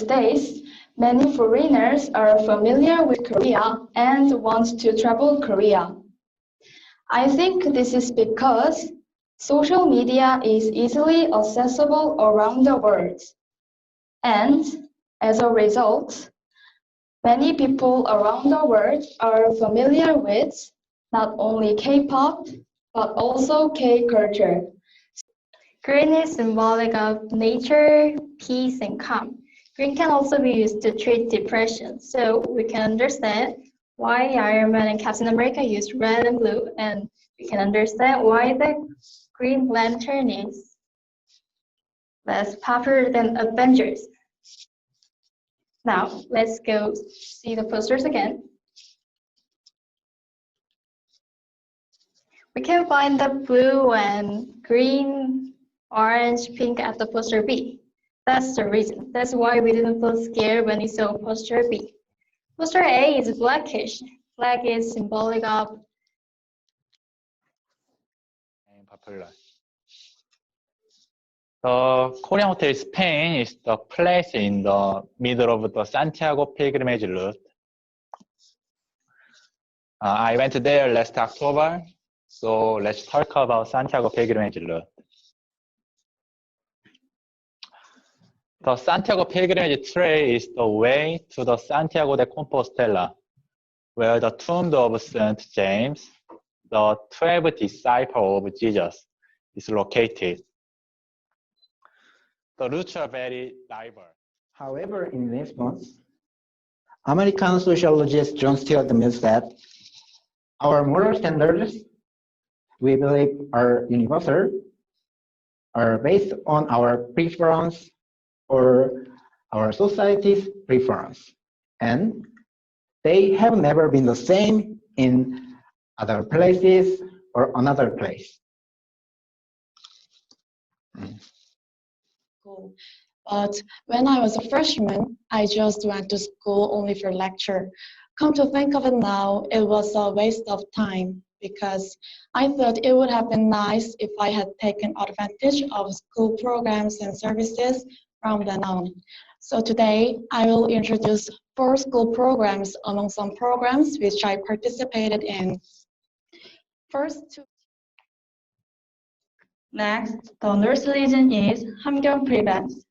days, many foreigners are familiar with Korea and want to travel Korea. I think this is because social media is easily accessible around the world. And as a result, many people around the world are familiar with not only K-pop, but also K-culture. Green is symbolic of nature, peace, and calm. Green can also be used to treat depression, so we can understand why Iron Man and Captain America used red and blue, and we can understand why the Green Lantern is less popular than Avengers. Now, let's go see the posters again. We can find the blue and green, orange, pink at the poster B. That's the reason. That's why we didn't feel scared when we saw poster B. Poster A is blackish. Black is symbolic of popular. The Korean hotel Spain is the place in the middle of the Santiago pilgrimage route. I went there last October, so let's talk about Santiago pilgrimage route. The Santiago pilgrimage trail is the way to the Santiago de Compostela, where the tomb of St. James, the 12 disciples of Jesus, is located. The routes are very diverse. However, in response, American sociologist John Stuart Mill said, our moral standards, we believe, are universal, are based on our preference or our society's preference, and they have never been the same in other places or another place. But when I was a freshman, I just went to school only for lecture. Come to think of it now, it was a waste of time because I thought it would have been nice if I had taken advantage of school programs and services from then on. So today, I will introduce 4 school programs among some programs which I participated in. First, Next, the nurse region is 함경 Prevents.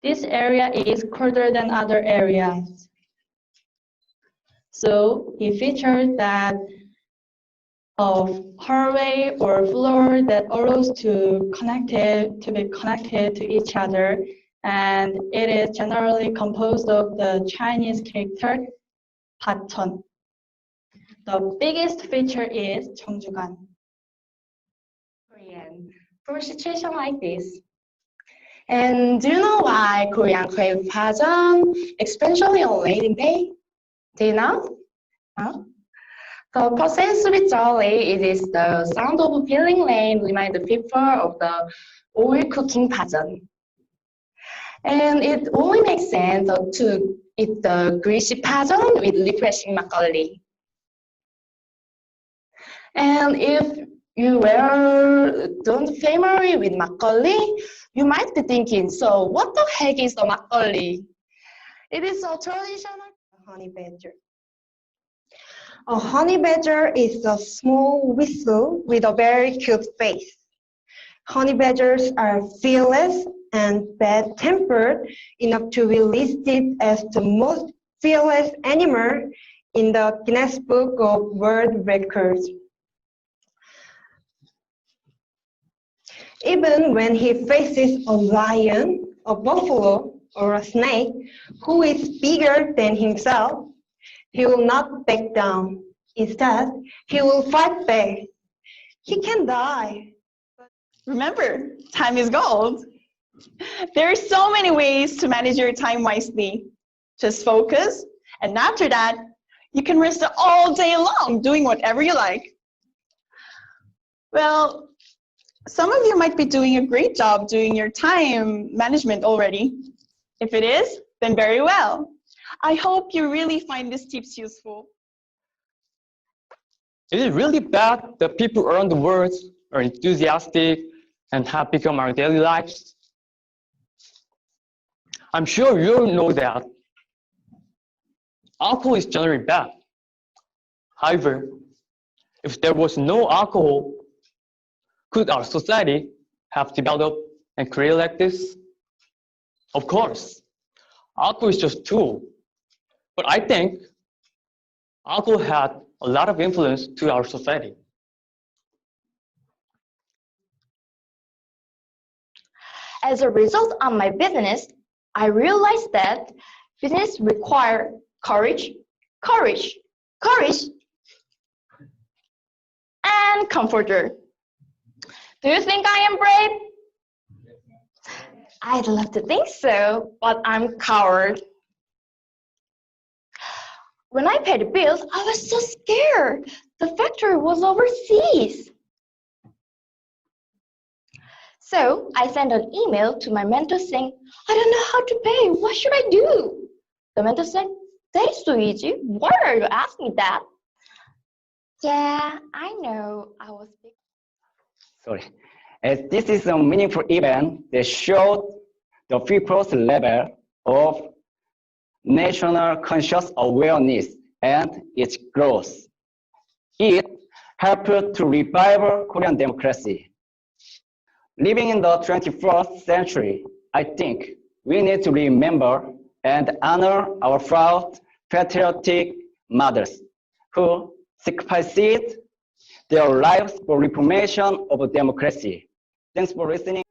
This area is colder than other areas. So it features that of hallway or floor that allows to be connected to each other, and it is generally composed of the Chinese character Pacheon. The biggest feature is 정주간. Korean for a situation like this. And do you know why Korean crave Pacheon, especially on Lady Day? Do you know? Huh? The possessive jolly, it is the sound of filling lane remind the people of the oil cooking Pacheon. And it only makes sense to eat the greasy Pacheon with refreshing makgeolli. And if you don't familiar with makgeolli, you might be thinking, so what the heck is the makgeolli? It is a traditional honey badger. A honey badger is a small whistle with a very cute face. Honey badgers are fearless and bad-tempered enough to be listed as the most fearless animal in the Guinness Book of World Records. Even when he faces a lion, a buffalo, or a snake who is bigger than himself, he will not back down. Instead, he will fight back. He can die. Remember, time is gold. There are so many ways to manage your time wisely. Just focus, and after that, you can rest all day long doing whatever you like. Well, some of you might be doing a great job doing your time management already. If it is, then very well. I hope you really find these tips useful. Is it really bad that people around the world are enthusiastic and have become our daily lives? I'm sure you all know that alcohol is generally bad. However, if there was no alcohol, could our society have developed and created like this? Of course, alcohol is just a tool. But I think alcohol had a lot of influence to our society. As a result of my business, I realized that business requires courage, and comforter. Do you think I am brave? I'd love to think so, but I'm coward. When I paid the bills, I was so scared. The factory was overseas. So I sent an email to my mentor saying, I don't know how to pay. What should I do? The mentor said, that is so easy. Why are you asking me that? Yeah, I know. I was big. Sorry. As this is a meaningful event that showed the people's level of national conscious awareness and its growth. It helped to revive Korean democracy. Living in the 21st century, I think we need to remember and honor our proud patriotic mothers who sacrificed their lives for reformation of democracy. Thanks for listening.